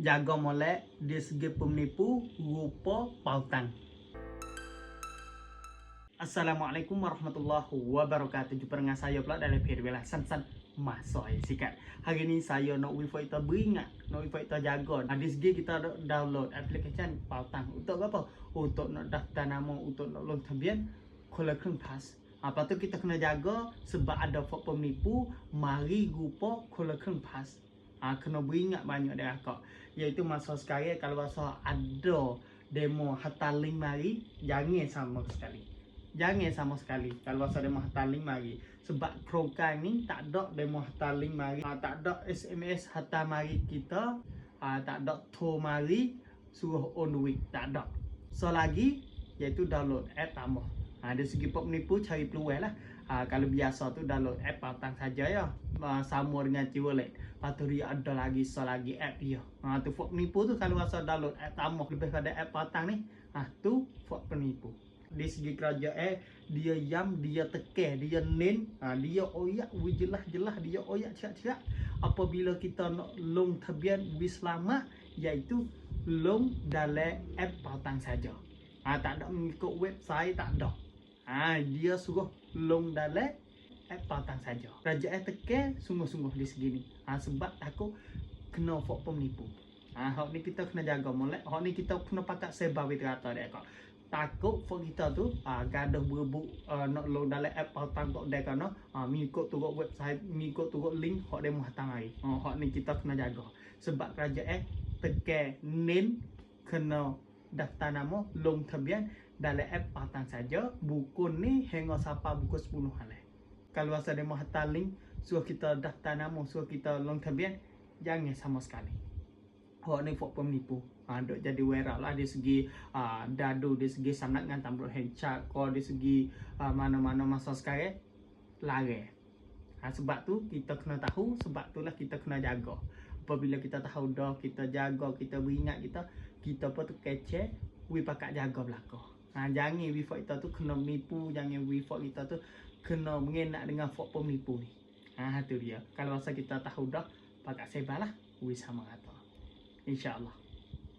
jaga molek dari segi penipu rupa pautang. Assalamualaikum warahmatullahi wabarakatuh. Jumpa dengan saya pula dalam video San Masoi Sikat. Hari ni saya nak wifi kita beringat, nak wifi kita jaga. Di segi kita download aplikasi pautang. Untuk apa? Untuk nak daftar nama, untuk nak log tabian, kolektor pas. Apa tu kita kena jaga sebab ada penipu mari rupa kolektor pas. Kena beringat banyak dia akak. Iaitu masa sekarang kalau rasa ada demo hantar link mari, jangan sama sekali. Jangan sama sekali kalau rasa demo hantar link mari. Sebab krokan ni tak ada demo hantar link mari, tak ada SMS hantar mari kita, tak ada to mari suruh on the week, tak ada. So lagi iaitu download app tambah. Dari segi penipu cari peluang lah. Kalau biasa tu download app pautang saja ya, sama dengan T-Wallet. Lepas tu dia ada lagi lagi app dia. Tu penipu tu kalau rasa download app tambah lebih pada app pautang ni, tu penipu. Di segi kerajaan dia dia tekan, dia nen, dia oyak jelas dia oyak cerak-cerak. Apabila kita nak long tabian wis lama, iaitu long dalam app pautang saja. Tak ada mengikut website, tak ada. Dia suruh long dalam app pautang saja. Kerajaan tekan sungguh-sungguh di segi ni. Sebab takut kena penipu. Hak ni kita kena jaga molek. Hak ni kita kena pakat sebar berata dia kak. Takut kita tu gaduh berebut nak long dalam app pautang kok dia kana mengikut turut website, mengikut turut link hak dia hantar mari. Hak ni kita kena jaga. Sebab kerajaan tekan nen kena daftar nama long tabian dalam app pautang saja. Buku ni hingga sampai buku 10 halai. Kalau rasa dia hantar link suruh kita daftar nama, suruh kita long tabian, jangan sama sekali. Hak ni penipu. Dok jadi viral lah dari segi dadu, dari segi sangat dengan tambah hencak, ko dari segi mana-mana masa sekarang lari. Sebab tu kita kena tahu, sebab itulah kita kena jaga. Apabila kita tahu dah, kita jaga, kita beringat kita pun tu kecek, we pakat jaga belakang. Jangan wifi kita tu kena menipu, jangan wifi kita tu kena mengenak dengan penipu ni. Tu dia. Kalau rasa kita tahu dah, pakat sebarlah, we sama kata. InsyaAllah.